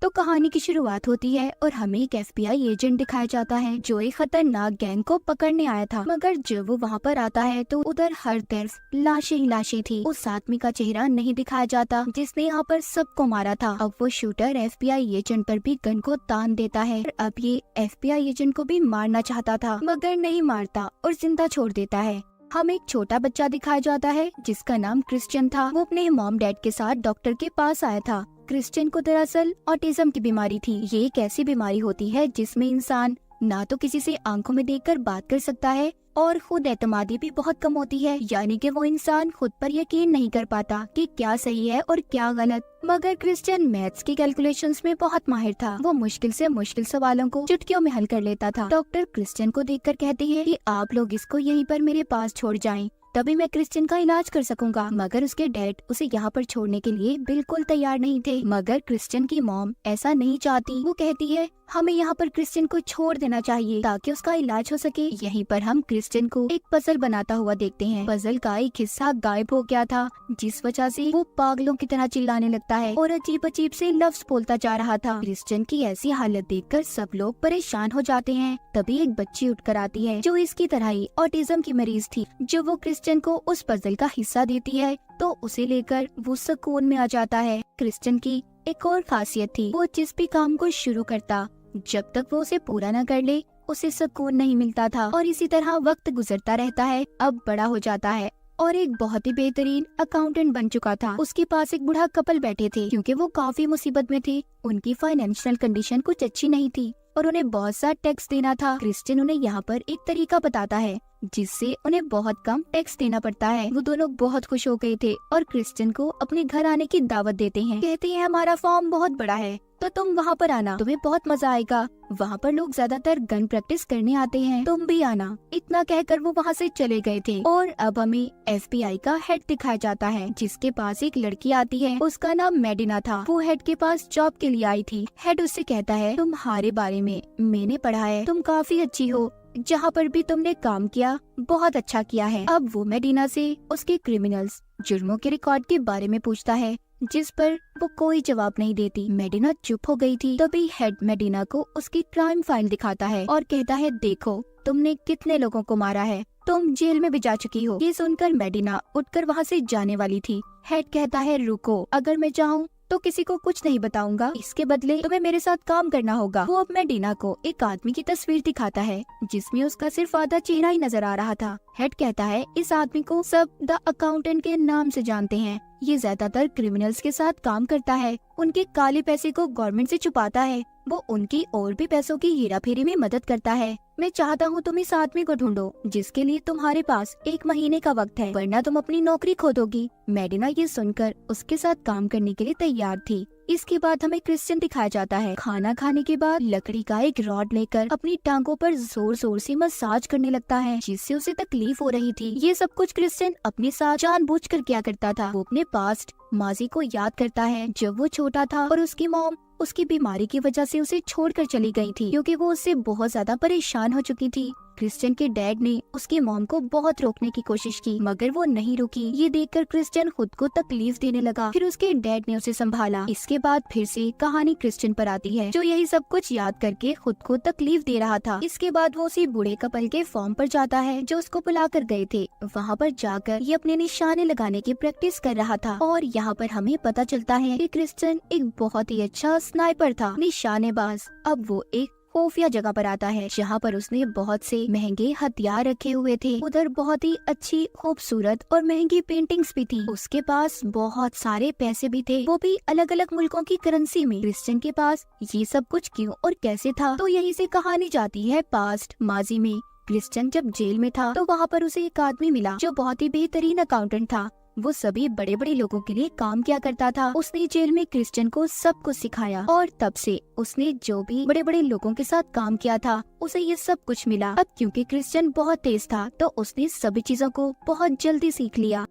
तो कहानी की शुरुआत होती है और हमें एक FBI एजेंट दिखाया जाता है जो एक खतरनाक गैंग को पकड़ने आया था। मगर जब वो वहाँ पर आता है तो उधर हर तरफ लाशें ही लाशें थी। उस आदमी का चेहरा नहीं दिखाया जाता जिसने यहाँ पर सबको मारा था। अब वो शूटर FBI एजेंट पर भी गन को तान देता है। अब ये FBI एजेंट को भी मारना चाहता था मगर नहीं मारता और जिंदा छोड़ देता है। हमें एक छोटा बच्चा दिखाया जाता है जिसका नाम क्रिश्चियन था। वो अपने मॉम डैड के साथ डॉक्टर के पास आया था। क्रिश्चियन को दरअसल ऑटिज्म की बीमारी थी। ये एक ऐसी बीमारी होती है जिसमें इंसान ना तो किसी से आंखों में देखकर बात कर सकता है और खुद एतमादी भी बहुत कम होती है, यानी कि वो इंसान खुद पर यकीन नहीं कर पाता कि क्या सही है और क्या गलत। मगर क्रिश्चियन मैथ्स की कैलकुलेशंस में बहुत माहिर था। वो मुश्किल से मुश्किल सवालों को चुटकियों में हल कर लेता था। डॉक्टर क्रिश्चियन को देखकर कहती है कि आप लोग इसको यहीं पर मेरे पास छोड़ जाएं, तभी मैं क्रिश्चियन का इलाज कर सकूंगा। मगर उसके डैड उसे यहाँ पर छोड़ने के लिए बिल्कुल तैयार नहीं थे। मगर क्रिश्चियन की मॉम ऐसा नहीं चाहती। वो कहती है हमें यहाँ पर क्रिश्चियन को छोड़ देना चाहिए ताकि उसका इलाज हो सके। यहीं पर हम क्रिश्चियन को एक पजल बनाता हुआ देखते हैं। पजल का एक हिस्सा गायब हो गया था जिस वजह से वो पागलों की तरह चिल्लाने लगता है और अजीब अजीब से लफ्ज बोलता जा रहा था। क्रिश्चियन की ऐसी हालत देखकर सब लोग परेशान हो जाते हैं। तभी एक बच्ची उठकर आती है जो इसकी तरह ही ऑटिज्म की मरीज थी। जो वो क्रिश्चियन को उस पजल का हिस्सा देती है तो उसे लेकर वो सुकून में आ जाता है। क्रिश्चियन की एक और खासियत थी, वो जिस भी काम को शुरू करता जब तक वो उसे पूरा न कर ले उसे सुकून नहीं मिलता था। और इसी तरह वक्त गुजरता रहता है। अब बड़ा हो जाता है और एक बहुत ही बेहतरीन अकाउंटेंट बन चुका था। उसके पास एक बूढ़ा कपल बैठे थे क्योंकि वो काफी मुसीबत में थे। उनकी फाइनेंशियल कंडीशन कुछ अच्छी नहीं थी और उन्हें बहुत सा टैक्स देना था। क्रिश्चियन उन्हें यहाँ पर एक तरीका बताता है जिससे उन्हें बहुत कम टैक्स देना पड़ता है। वो दोनों बहुत खुश हो गए थे और क्रिश्चियन को अपने घर आने की दावत देते हैं। कहते हैं हमारा फार्म बहुत बड़ा है तो तुम वहाँ पर आना, तुम्हें बहुत मजा आएगा। वहाँ पर लोग ज्यादातर गन प्रैक्टिस करने आते हैं, तुम भी आना। इतना कहकर वो वहाँ से चले गए थे। और अब हमें FBI का हेड दिखाया जाता है जिसके पास एक लड़की आती है। उसका नाम मेडिना था। वो हेड के पास जॉब के लिए आई थी। हेड उससे कहता है तुम्हारे बारे में मैंने पढ़ा है, तुम काफी अच्छी हो, जहाँ पर भी तुमने काम किया बहुत अच्छा किया है। अब वो मेडिना से उसके क्रिमिनल्स जुर्मों के रिकॉर्ड के बारे में पूछता है जिस पर वो कोई जवाब नहीं देती। मेडिना चुप हो गई थी। तभी हेड मेडिना को उसकी क्राइम फाइल दिखाता है और कहता है देखो तुमने कितने लोगों को मारा है, तुम जेल में भी जा चुकी हो। ये सुनकर मेडिना उठकर वहाँ से जाने वाली थी। हेड कहता है रुको, अगर मैं चाहूँ तो किसी को कुछ नहीं बताऊंगा, इसके बदले तुम्हें मेरे साथ काम करना होगा। वो अब मेडिना को एक आदमी की तस्वीर दिखाता है जिसमें उसका सिर्फ आधा चेहरा ही नजर आ रहा था। हेड कहता है इस आदमी को सब द अकाउंटेंट के नाम से जानते हैं। ये ज्यादातर क्रिमिनल्स के साथ काम करता है, उनके काले पैसे को गवर्नमेंट से छुपाता है। वो उनकी और भी पैसों की हेराफेरी में मदद करता है। मैं चाहता हूँ तुम इस आदमी को ढूंढो जिसके लिए तुम्हारे पास 1 महीने का वक्त है, वरना तुम अपनी नौकरी खो दोगी। मेडिना ये सुनकर उसके साथ काम करने के लिए तैयार थी। इसके बाद हमें क्रिश्चियन दिखाया जाता है। खाना खाने के बाद लकड़ी का एक रॉड लेकर अपनी टांगों पर जोर जोर से मसाज करने लगता है जिससे उसे तकलीफ हो रही थी। ये सब कुछ क्रिश्चियन अपने साथ जानबूझकर किया करता था। वो अपने पास्ट माजी को याद करता है जब वो छोटा था और उसकी मॉम उसकी बीमारी की वजह से उसे छोड़कर चली गई थी क्योंकि वो उससे बहुत ज्यादा परेशान हो चुकी थी। क्रिश्चियन के डैड ने उसकी मॉम को बहुत रोकने की कोशिश की मगर वो नहीं रुकी। ये देखकर क्रिश्चियन खुद को तकलीफ देने लगा। फिर उसके डैड ने उसे संभाला। इसके बाद फिर से कहानी क्रिश्चियन पर आती है जो यही सब कुछ याद करके खुद को तकलीफ दे रहा था। इसके बाद वो उसी बूढ़े कपल के फॉर्म पर जाता है जो उसको बुला कर गए थे। वहाँ पर जाकर ये अपने निशाने लगाने की प्रैक्टिस कर रहा था और यहाँ पर हमें पता चलता है कि क्रिश्चियन एक बहुत ही अच्छा स्नाइपर था, निशानेबाज। अब वो एक खुफिया जगह पर आता है जहाँ पर उसने बहुत से महंगे हथियार रखे हुए थे। उधर बहुत ही अच्छी खूबसूरत और महंगी पेंटिंग्स भी थी। उसके पास बहुत सारे पैसे भी थे, वो भी अलग अलग मुल्कों की करेंसी में। क्रिश्चियन के पास ये सब कुछ क्यों और कैसे था, तो यहीं से कहानी जाती है पास्ट माजी में। क्रिश्चियन जब जेल में था तो वहाँ पर उसे एक आदमी मिला जो बहुत ही बेहतरीन अकाउंटेंट था। वो सभी बड़े बड़े लोगों के लिए काम किया करता था। उसने जेल में क्रिश्चियन को सब कुछ सिखाया और तब से उसने जो भी बड़े बड़े लोगों के साथ काम किया था उसे ये सब कुछ मिला। अब क्योंकि क्रिश्चियन बहुत तेज था तो उसने सभी चीजों को बहुत जल्दी सीख लिया।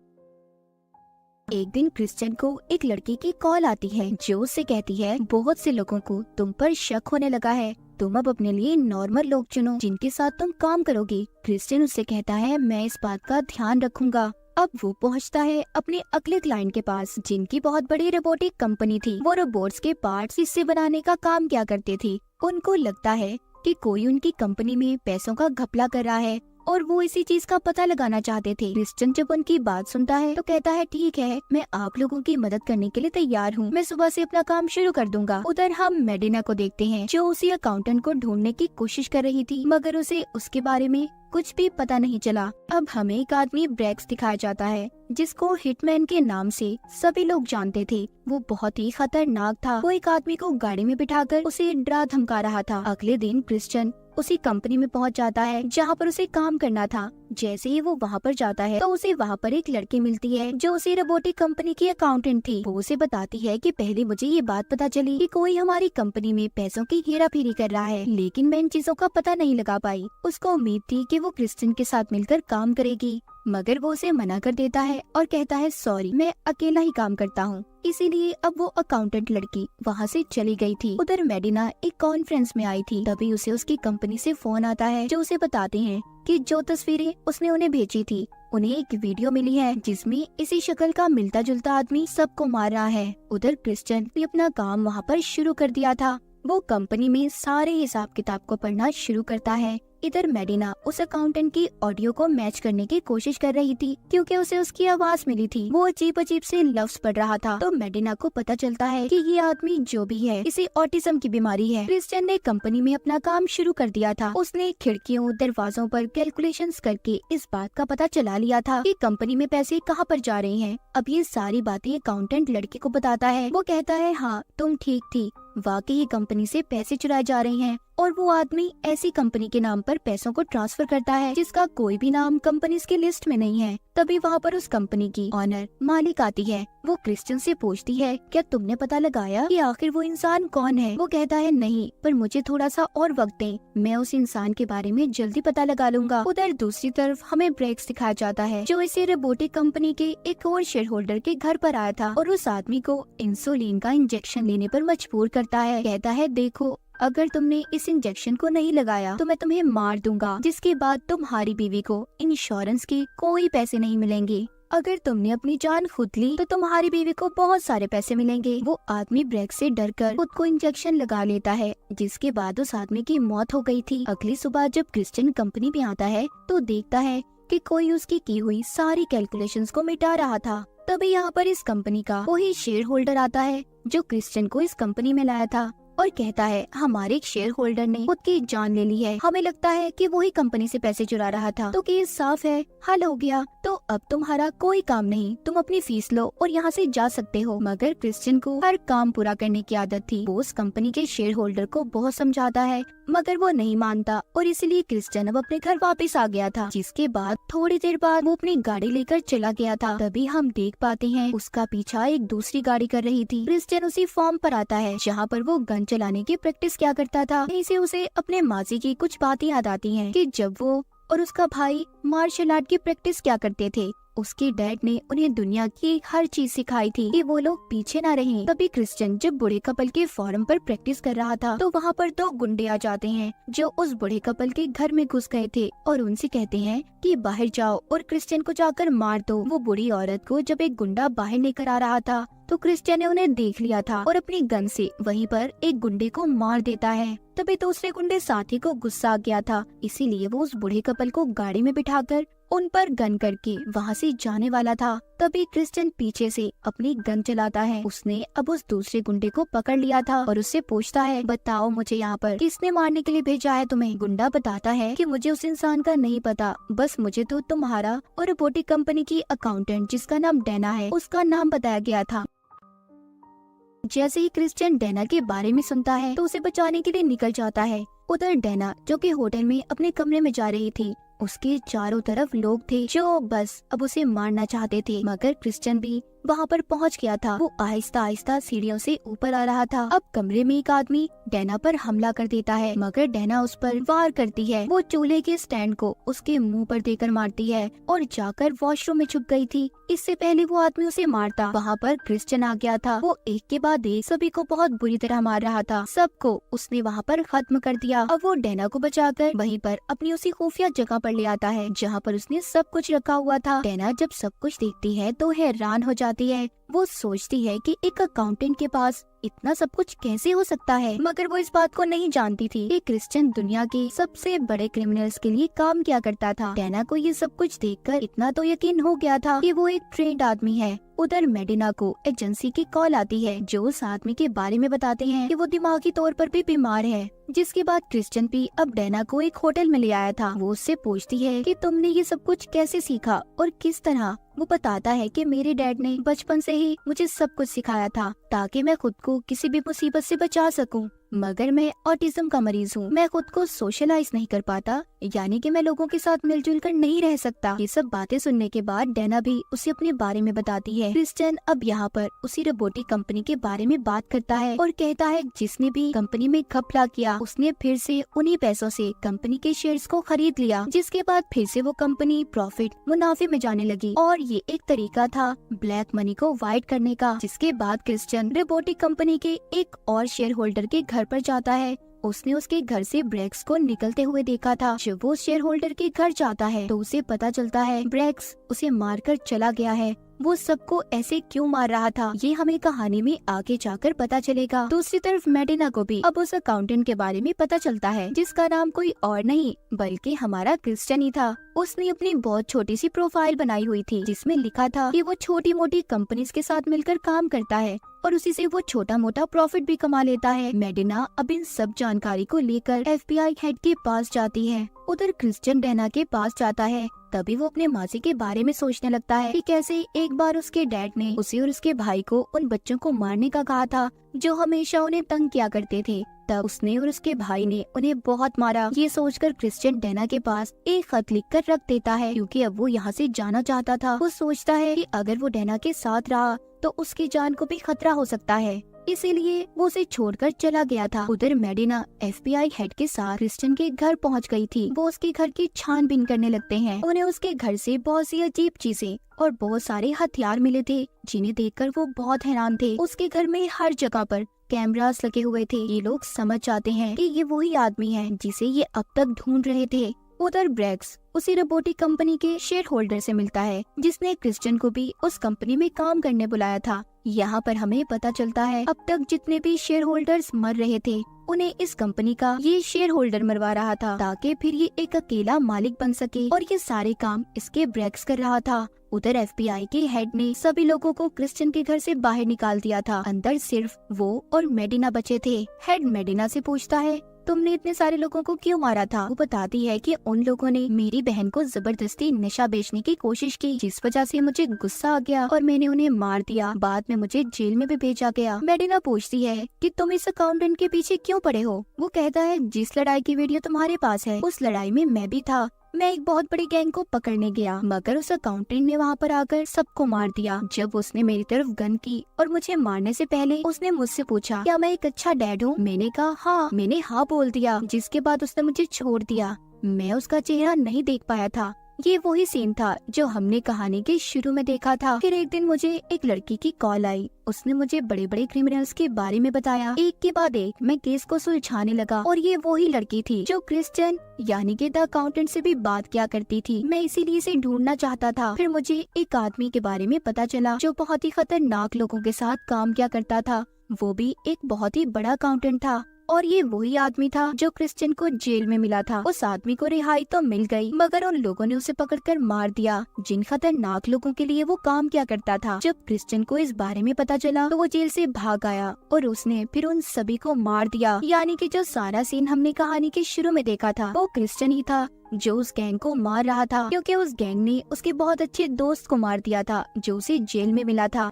एक दिन क्रिश्चियन को एक लड़की की कॉल आती है जो उससे कहती है बहुत से लोगों को तुम पर शक होने लगा है, तुम अब अपने लिए नॉर्मल लोग चुनो जिनके साथ तुम काम करोगी। क्रिश्चियन उससे कहता है मैं इस बात का ध्यान रखूंगा। अब वो पहुंचता है अपने अगले क्लाइंट के पास, जिनकी बहुत बड़ी रोबोटिक कंपनी थी। वो रोबोट्स के पार्ट्स हिस्से बनाने का काम क्या करते थे। उनको लगता है कि कोई उनकी कंपनी में पैसों का घपला कर रहा है और वो इसी चीज का पता लगाना चाहते थे। क्रिश्चियन जब उनकी बात सुनता है तो कहता है ठीक है, मैं आप लोगों की मदद करने के लिए तैयार हूँ, मैं सुबह से अपना काम शुरू कर दूंगा। उधर हम मेडिना को देखते हैं जो उसी अकाउंटेंट को ढूंढने की कोशिश कर रही थी, मगर उसे उसके बारे में कुछ भी पता नहीं चला। अब हमें एक आदमी ब्रेक्स दिखाया जाता है जिसको हिटमैन के नाम से सभी लोग जानते थे। वो बहुत ही खतरनाक था। वो एक आदमी को गाड़ी में बिठाकर उसे डरा धमका रहा था। अगले दिन क्रिश्चियन उसी कंपनी में पहुंच जाता है जहां पर उसे काम करना था। जैसे ही वो वहां पर जाता है तो उसे वहां पर एक लड़की मिलती है जो उसी रोबोटिक कंपनी की अकाउंटेंट थी। वो उसे बताती है कि पहले मुझे ये बात पता चली कि कोई हमारी कंपनी में पैसों की हेराफेरी कर रहा है, लेकिन मैं इन चीजों का पता नहीं लगा पाई। उसको उम्मीद थी कि वो क्रिश्चियन के साथ मिलकर काम करेगी, मगर वो उसे मना कर देता है और कहता है सॉरी, मैं अकेला ही काम करता हूँ। इसीलिए अब वो अकाउंटेंट लड़की वहाँ से चली गई थी। उधर मेडिना एक कॉन्फ्रेंस में आई थी। तभी उसे उसकी कंपनी से फोन आता है जो उसे बताते हैं कि जो तस्वीरें उसने उन्हें भेजी थी, उन्हें एक वीडियो मिली है जिसमें इसी शक्ल का मिलता जुलता आदमी सबको मार रहा है। उधर क्रिश्चियन ने अपना काम वहाँ पर शुरू कर दिया था। वो कंपनी में सारे हिसाब किताब को पढ़ना शुरू करता है। इधर मेडिना उस अकाउंटेंट की ऑडियो को मैच करने की कोशिश कर रही थी क्योंकि उसे उसकी आवाज मिली थी। वो अजीब अजीब से लफ्ज पढ़ रहा था। तो मेडिना को पता चलता है कि ये आदमी जो भी है इसे ऑटिज्म की बीमारी है। क्रिश्चियन ने कंपनी में अपना काम शुरू कर दिया था। उसने खिड़कियों दरवाजों पर कैलकुलेशंस करके इस बात का पता चला लिया था कि कंपनी में पैसे कहाँ पर जा रहे हैं। अब ये सारी बातें अकाउंटेंट लड़के को बताता है। वो कहता है हाँ तुम ठीक थी, वाकई ये कंपनी से पैसे चुराए जा रहे हैं और वो आदमी ऐसी कंपनी के नाम पर पैसों को ट्रांसफर करता है जिसका कोई भी नाम कंपनी की लिस्ट में नहीं है। तभी वहाँ पर उस कंपनी की ऑनर मालिक आती है। वो क्रिश्चियन से पूछती है क्या तुमने पता लगाया कि आखिर वो इंसान कौन है। वो कहता है नहीं, पर मुझे थोड़ा सा और वक्त दें, मैं उस इंसान के बारे में जल्दी पता लगा लूंगा। उधर दूसरी तरफ हमें ब्रेक्स दिखाया जाता है जो इसी रोबोटिक कंपनी के एक और शेयर होल्डर के घर पर आया था और उस आदमी को इंसुलिन का इंजेक्शन लेने पर मजबूर करता है। कहता है देखो, अगर तुमने इस इंजेक्शन को नहीं लगाया तो मैं तुम्हें मार दूंगा, जिसके बाद तुम्हारी बीवी को इंश्योरेंस के कोई पैसे नहीं मिलेंगे। अगर तुमने अपनी जान खुद ली तो तुम्हारी बीवी को बहुत सारे पैसे मिलेंगे। वो आदमी ब्रेक से डरकर खुद को इंजेक्शन लगा लेता है, जिसके बाद उस आदमी की मौत हो गई थी। अगली सुबह जब क्रिश्चियन कंपनी में आता है तो देखता है कि कोई उसकी की हुई सारी कैलकुलेशंस को मिटा रहा था। तभी यहाँ पर इस कंपनी का वही शेयर होल्डर आता है जो क्रिश्चियन को इस कंपनी में लाया था और कहता है हमारे एक शेयर होल्डर ने खुद की जान ले ली है। हमें लगता है कि वही कंपनी से पैसे चुरा रहा था। तो केस साफ है, हल हो गया। तो अब तुम्हारा कोई काम नहीं, तुम अपनी फीस लो और यहाँ से जा सकते हो। मगर क्रिश्चियन को हर काम पूरा करने की आदत थी। वो उस कंपनी के शेयर होल्डर को बहुत समझाता है मगर वो नहीं मानता और इसलिए क्रिश्चियन अब अपने घर वापस आ गया था। जिसके बाद थोड़ी देर बाद वो अपनी गाड़ी लेकर चला गया था। तभी हम देख पाते हैं उसका पीछा एक दूसरी गाड़ी कर रही थी। क्रिश्चियन उसी फॉर्म पर आता है जहाँ पर वो गन चलाने की प्रैक्टिस क्या करता था। यहीं से उसे अपने माजी की कुछ बातें याद आती हैं कि जब वो और उसका भाई मार्शल आर्ट की प्रैक्टिस क्या करते थे। उसके डैड ने उन्हें दुनिया की हर चीज सिखाई थी कि वो लोग पीछे ना रहें। तभी क्रिश्चियन जब बूढ़े कपल के फॉर्म पर प्रैक्टिस कर रहा था तो वहाँ पर दो गुंडे आ जाते हैं जो उस बूढ़े कपल के घर में घुस गए थे और उनसे कहते हैं कि बाहर जाओ और क्रिश्चियन को जाकर मार दो। वो बूढ़ी औरत को जब एक गुंडा बाहर लेकर आ रहा था तो क्रिश्चियन ने उन्हें देख लिया था और अपनी गन से वहीं पर एक गुंडे को मार देता है। तभी दूसरे गुंडे साथी को गुस्सा आ गया था, इसीलिए वो उस बूढ़े कपल को गाड़ी में बिठाकर उन पर गन करके वहाँ से जाने वाला था। तभी क्रिश्चियन पीछे से अपनी गन चलाता है। उसने अब उस दूसरे गुंडे को पकड़ लिया था और उससे पूछता है बताओ मुझे यहाँ पर किसने मारने के लिए भेजा है तुम्हें। गुंडा बताता है कि मुझे उस इंसान का नहीं पता, बस मुझे तो तुम्हारा और रोबोटिक कंपनी की अकाउंटेंट जिसका नाम डैना है उसका नाम बताया गया था। जैसे ही क्रिश्चियन डैना के बारे में सुनता है तो उसे बचाने के लिए निकल जाता है। उधर डैना जो कि होटल में अपने कमरे में जा रही थी, उसके चारों तरफ लोग थे जो बस अब उसे मारना चाहते थे। मगर क्रिश्चियन भी वहाँ पर पहुँच गया था। वो आहिस्ता आहिस्ता सीढ़ियों से ऊपर आ रहा था। अब कमरे में एक आदमी डैना पर हमला कर देता है, मगर डैना उस पर वार करती है। वो चूल्हे के स्टैंड को उसके मुंह पर देकर मारती है और जाकर वॉशरूम में छुप गई थी। इससे पहले वो आदमी उसे मारता, वहाँ पर क्रिश्चियन आ गया था। वो एक के बाद एक सभी को बहुत बुरी तरह मार रहा था। सबको उसने वहाँ पर खत्म कर दिया। अब वो डैना को बचाकर वहीं पर अपनी उसी खुफिया जगह पर ले आता है जहाँ पर उसने सब कुछ रखा हुआ था। डैना जब सब कुछ देखती है तो हैरान हो जाती है। वो सोचती है कि एक अकाउंटेंट के पास इतना सब कुछ कैसे हो सकता है, मगर वो इस बात को नहीं जानती थी कि क्रिश्चियन दुनिया के सबसे बड़े क्रिमिनल्स के लिए काम किया करता था। डैना को ये सब कुछ देखकर इतना तो यकीन हो गया था कि वो एक ट्रेंड आदमी है। उधर मेडिना को एजेंसी की कॉल आती है जो उस आदमी के बारे में बताते हैं कि वो दिमागी तौर पर भी बीमार है। जिसके बाद क्रिश्चियन भी अब डैना को एक होटल में ले आया था। वो उससे पूछती है कि तुमने ये सब कुछ कैसे सीखा और किस तरह। वो बताता है कि मेरे डैड ने बचपन से ही मुझे सब कुछ सिखाया था ताकि मैं खुद को किसी भी मुसीबत से बचा सकूं। मगर मैं ऑटिज्म का मरीज हूँ, मैं खुद को सोशलाइज नहीं कर पाता, यानी कि मैं लोगों के साथ मिलजुल कर नहीं रह सकता। ये सब बातें सुनने के बाद डैना भी उसे अपने बारे में बताती है। क्रिश्चियन अब यहाँ पर उसी रोबोटिक कंपनी के बारे में बात करता है और कहता है जिसने भी कंपनी में घपला किया उसने फिर से उन्हीं पैसों से कंपनी के शेयर्स को खरीद लिया, जिसके बाद फिर से वो कंपनी प्रॉफिट मुनाफे में जाने लगी और ये एक तरीका था ब्लैक मनी को वाइट करने का। जिसके बाद क्रिश्चियन रोबोटिक कंपनी के एक और शेयर होल्डर के घर पर जाता है। उसने उसके घर से ब्रेक्स को निकलते हुए देखा था। जब वो शेयर होल्डर के घर जाता है तो उसे पता चलता है ब्रेक्स उसे मारकर चला गया है। वो सबको ऐसे क्यों मार रहा था ये हमें कहानी में आगे जाकर पता चलेगा। दूसरी तरफ मेडिना को भी अब उस अकाउंटेंट के बारे में पता चलता है जिसका नाम कोई और नहीं बल्कि हमारा क्रिश्चियन ही था। उसने अपनी बहुत छोटी सी प्रोफाइल बनाई हुई थी जिसमें लिखा था कि वो छोटी मोटी कंपनीज के साथ मिलकर काम करता है और उसी से वो छोटा मोटा प्रॉफिट भी कमा लेता है। मेडिना अब इन सब जानकारी को लेकर FBI हेड के पास जाती है। उधर क्रिश्चियन डैना के पास जाता है। तभी वो अपने मासी के बारे में सोचने लगता है कि कैसे एक बार उसके डैड ने उसे और उसके भाई को उन बच्चों को मारने का कहा था जो हमेशा उन्हें तंग किया करते थे। तब उसने और उसके भाई ने उन्हें बहुत मारा। ये सोचकर क्रिश्चियन डैना के पास एक खत लिखकर रख देता है क्योंकि अब वो यहाँ से जाना चाहता था। वो सोचता है कि अगर वो डैना के साथ रहा तो उसकी जान को भी खतरा हो सकता है, इसीलिए वो उसे छोड़कर चला गया था। उधर मेडिना FBI हेड के साथ क्रिश्चियन के घर पहुंच गई थी। वो उसके घर की छानबीन करने लगते हैं। उन्हें उसके घर से बहुत सी अजीब चीजें और बहुत सारे हथियार मिले थे जिन्हें देखकर वो बहुत हैरान थे। उसके घर में हर जगह पर कैमरास लगे हुए थे। ये लोग समझ जाते हैं कि ये वही आदमी है जिसे ये अब तक ढूंढ रहे थे। उधर ब्रेक्स उसी रोबोटिक कंपनी के शेयर होल्डर से मिलता है जिसने क्रिश्चियन को भी उस कंपनी में काम करने बुलाया था। यहाँ पर हमें पता चलता है अब तक जितने भी शेयर होल्डर्स मर रहे थे उन्हें इस कंपनी का ये शेयर होल्डर मरवा रहा था ताकि फिर ये एक अकेला मालिक बन सके और ये सारे काम इसके ब्रेक्स कर रहा था। उधर FBI के हेड ने सभी लोगों को क्रिश्चियन के घर से बाहर निकाल दिया था। अंदर सिर्फ वो और मेडिना बचे थे। हेड मेडिना से पूछता है तुमने इतने सारे लोगों को क्यों मारा था। वो बताती है कि उन लोगों ने मेरी बहन को जबरदस्ती नशा बेचने की कोशिश की जिस वजह से मुझे गुस्सा आ गया और मैंने उन्हें मार दिया। बाद में मुझे जेल में भी भेजा गया। मेडिना पूछती है कि तुम इस अकाउंटेंट के पीछे क्यों पड़े हो। वो कहता है जिस लड़ाई की वीडियो तुम्हारे पास है उस लड़ाई में मैं भी था। मैं एक बहुत बड़ी गैंग को पकड़ने गया मगर उस अकाउंटेंट ने वहाँ पर आकर सबको मार दिया। जब उसने मेरी तरफ गन की और मुझे मारने से पहले उसने मुझसे पूछा क्या मैं एक अच्छा डैड हूँ। मैंने कहा हाँ। मैंने हाँ बोल दिया जिसके बाद उसने मुझे छोड़ दिया। मैं उसका चेहरा नहीं देख पाया था। ये वही सीन था जो हमने कहानी के शुरू में देखा था। फिर एक दिन मुझे एक लड़की की कॉल आई। उसने मुझे बड़े बड़े क्रिमिनल्स के बारे में बताया। एक के बाद एक मैं केस को सुलझाने लगा और ये वही लड़की थी जो क्रिश्चियन यानी कि द अकाउंटेंट से भी बात किया करती थी। मैं इसीलिए इसे ढूंढना चाहता था। फिर मुझे एक आदमी के बारे में पता चला जो बहुत ही खतरनाक लोगों के साथ काम किया करता था। वो भी एक बहुत ही बड़ा अकाउंटेंट था और ये वही आदमी था जो क्रिश्चियन को जेल में मिला था। उस आदमी को रिहाई तो मिल गई मगर उन लोगों ने उसे पकड़कर मार दिया जिन खतरनाक लोगों के लिए वो काम किया करता था। जब क्रिश्चियन को इस बारे में पता चला तो वो जेल से भाग आया और उसने फिर उन सभी को मार दिया। यानी कि जो सारा सीन हमने कहानी के शुरू में देखा था वो क्रिश्चियन ही था जो उस गैंग को मार रहा था क्योंकि उस गैंग ने उसके बहुत अच्छे दोस्त को मार दिया था जो उसे जेल में मिला था।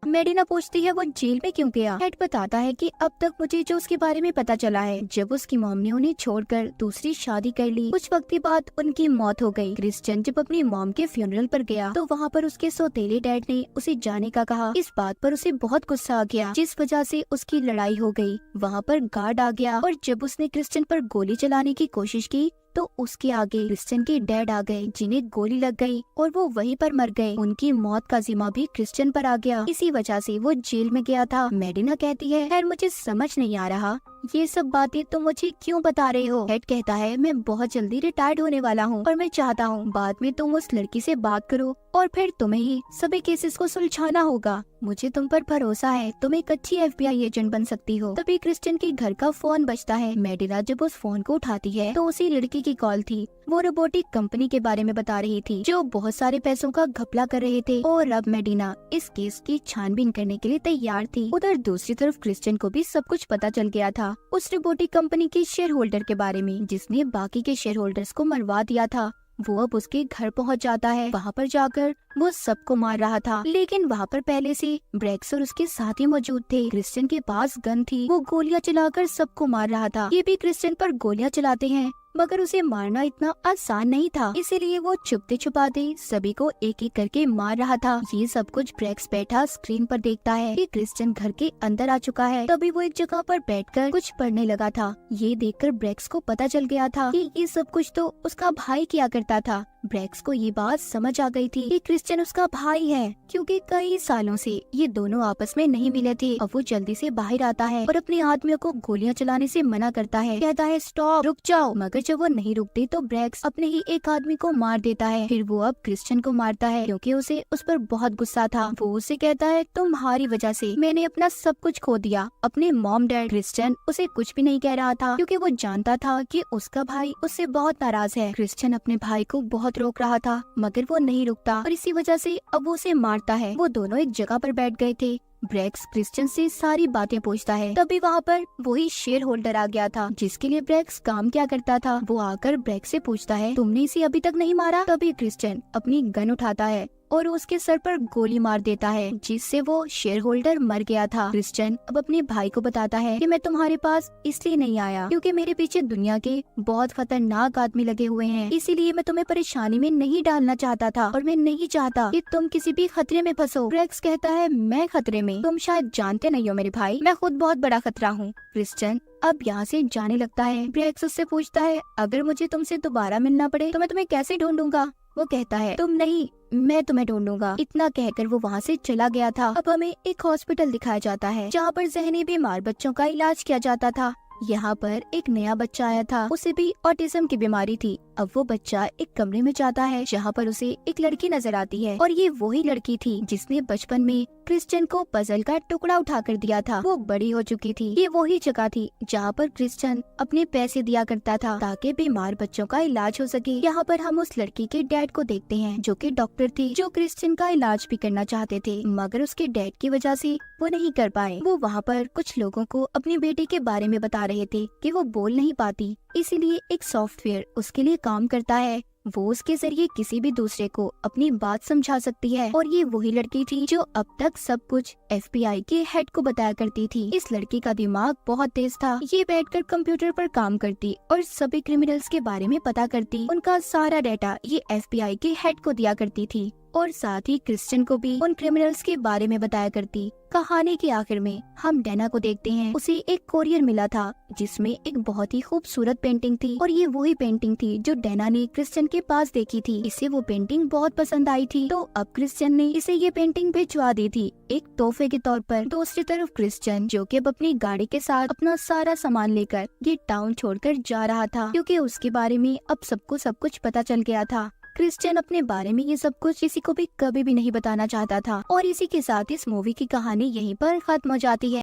मेडिना पूछती है वो जेल में क्यों गया। हेड बताता है कि अब तक मुझे जो उसके बारे में पता चला है, जब उसकी मॉम ने उन्हें छोड़कर दूसरी शादी कर ली, कुछ वक्त के बाद उनकी मौत हो गई। क्रिश्चियन जब अपनी मॉम के फ्यूनरल पर गया तो वहाँ पर उसके सौतेले डैड ने उसे जाने का कहा। इस बात पर उसे बहुत गुस्सा आ गया, जिस वजह से उसकी लड़ाई हो गई। वहाँ पर गार्ड आ गया और जब उसने क्रिश्चियन पर गोली चलाने की कोशिश की तो उसके आगे क्रिश्चियन के डैड आ गए, जिन्हें गोली लग गई और वो वहीं पर मर गए। उनकी मौत का जिम्मा भी क्रिश्चियन पर आ गया, इसी वजह से वो जेल में गया था। मेडिना कहती है खैर मुझे समझ नहीं आ रहा ये सब बातें तुम मुझे क्यों बता रहे हो। हेड कहता है मैं बहुत जल्दी रिटायर्ड होने वाला हूँ और मैं चाहता हूँ बाद में तुम उस लड़की से बात करो और फिर तुम्हें ही सभी केसेस को सुलझाना होगा। मुझे तुम पर भरोसा है, तुम एक अच्छी FBI एजेंट बन सकती हो। तभी क्रिश्चियन के घर का फोन बजता है। मेडिना जब उस फोन को उठाती है तो उसी लड़की की कॉल थी। वो रोबोटिक कंपनी के बारे में बता रही थी जो बहुत सारे पैसों का घपला कर रहे थे और अब मेडिना इस केस की छानबीन करने के लिए तैयार थी। उधर दूसरी तरफ क्रिश्चियन को भी सब कुछ पता चल गया था उस रोबोटिक कंपनी के शेयर होल्डर के बारे में, जिसने बाकी के शेयर होल्डर्स को मरवा दिया था। वो अब उसके घर पहुंच जाता है। वहाँ पर जाकर वो सबको मार रहा था, लेकिन वहाँ पर पहले से ब्रेक्स और उसके साथी मौजूद थे। क्रिश्चियन के पास गन थी, वो गोलियां चलाकर सबको मार रहा था। ये भी क्रिश्चियन पर गोलियां चलाते हैं, मगर उसे मारना इतना आसान नहीं था, इसीलिए वो छुपते छुपाते सभी को एक एक करके मार रहा था। ये सब कुछ ब्रेक्स बैठा स्क्रीन पर देखता है कि क्रिश्चियन घर के अंदर आ चुका है। तभी वो एक जगह पर बैठकर कुछ पढ़ने लगा था। ये देखकर ब्रेक्स को पता चल गया था कि ये सब कुछ तो उसका भाई किया करता था। ब्रेक्स को ये बात समझ आ गई थी कि क्रिश्चियन उसका भाई है, क्योंकि कई सालों से ये दोनों आपस में नहीं मिले थे। अब वो जल्दी से बाहर आता है और अपने आदमियों को गोलियां चलाने से मना करता है। कहता है स्टॉप, रुक जाओ, मगर जब वो नहीं रुकते तो ब्रेक्स अपने ही एक आदमी को मार देता है। फिर वो अब क्रिश्चियन को मारता है क्योंकि उसे उस पर बहुत गुस्सा था। वो उसे कहता है तुम्हारी वजह से मैंने अपना सब कुछ खो दिया, अपने मॉम डैड। क्रिश्चियन उसे कुछ भी नहीं कह रहा था क्योंकि वो जानता था कि उसका भाई उससे बहुत नाराज है। क्रिश्चियन अपने भाई को बहुत रोक रहा था, मगर वो नहीं रुकता और इसी वजह से अब वो उसे मारता है। वो दोनों एक जगह पर बैठ गए थे। ब्रेक्स क्रिश्चियन से सारी बातें पूछता है। तभी वहाँ पर वही शेयर होल्डर आ गया था जिसके लिए ब्रेक्स काम क्या करता था। वो आकर ब्रेक्स से पूछता है तुमने इसे अभी तक नहीं मारा। तभी क्रिश्चियन अपनी गन उठाता है और उसके सर पर गोली मार देता है, जिससे वो शेयर होल्डर मर गया था। क्रिश्चियन अब अपने भाई को बताता है कि मैं तुम्हारे पास इसलिए नहीं आया क्योंकि मेरे पीछे दुनिया के बहुत खतरनाक आदमी लगे हुए हैं, इसीलिए मैं तुम्हें परेशानी में नहीं डालना चाहता था और मैं नहीं चाहता कि तुम किसी भी खतरे में फंसो। ब्रेक्स कहता है मैं खतरे में? तुम शायद जानते नहीं हो मेरे भाई, मैं खुद बहुत बड़ा खतरा हूँ। क्रिश्चियन अब यहाँ से जाने लगता है। ब्रेक्स उससे पूछता है अगर मुझे तुमसे दोबारा मिलना पड़े तो मैं तुम्हें कैसे ढूंढूंगा। वो कहता है तुम नहीं, मैं तुम्हें ढूंढूंगा। इतना कहकर वो वहाँ से चला गया था। अब हमें एक हॉस्पिटल दिखाया जाता है जहाँ पर जहनी बीमार बच्चों का इलाज किया जाता था। यहाँ पर एक नया बच्चा आया था, उसे भी ऑटिज्म की बीमारी थी। अब वो बच्चा एक कमरे में जाता है जहाँ पर उसे एक लड़की नजर आती है और ये वही लड़की थी जिसने बचपन में क्रिश्चियन को पजल का टुकड़ा उठा कर दिया था। वो बड़ी हो चुकी थी। ये वही जगह थी जहाँ पर क्रिश्चियन अपने पैसे दिया करता था ताकि बीमार बच्चों का इलाज हो सके। यहाँ पर हम उस लड़की के डैड को देखते हैं जो कि डॉक्टर थी, जो क्रिश्चियन का इलाज भी करना चाहते थे, मगर उसके डैड की वजह से वो नहीं कर पाए। वो वहाँ पर कुछ लोगों को अपनी बेटी के बारे में बता रहे थे कि वो बोल नहीं पाती, इसीलिए एक सॉफ्टवेयर उसके लिए काम करता है। वो उसके जरिए किसी भी दूसरे को अपनी बात समझा सकती है और ये वही लड़की थी जो अब तक सब कुछ FBI के हेड को बताया करती थी। इस लड़की का दिमाग बहुत तेज था। ये बैठकर कंप्यूटर पर काम करती और सभी क्रिमिनल्स के बारे में पता करती। उनका सारा डाटा ये FBI के हेड को दिया करती थी और साथ ही क्रिश्चियन को भी उन क्रिमिनल्स के बारे में बताया करती। कहानी के आखिर में हम डैना को देखते हैं। उसे एक कोरियर मिला था जिसमें एक बहुत ही खूबसूरत पेंटिंग थी और ये वही पेंटिंग थी जो डैना ने क्रिश्चियन के पास देखी थी। इसे वो पेंटिंग बहुत पसंद आई थी, तो अब क्रिश्चियन ने इसे ये पेंटिंग भिजवा दी थी एक तोहफे के तौर पर। दूसरी तरफ क्रिश्चियन जो कि अब अपनी गाड़ी के साथ अपना सारा सामान लेकर ये टाउन छोड़कर जा रहा था क्योंकि उसके बारे में अब सबको सब कुछ पता चल गया था। क्रिश्चियन अपने बारे में ये सब कुछ किसी को भी कभी भी नहीं बताना चाहता था और इसी के साथ इस मूवी की कहानी यहीं पर खत्म हो जाती है।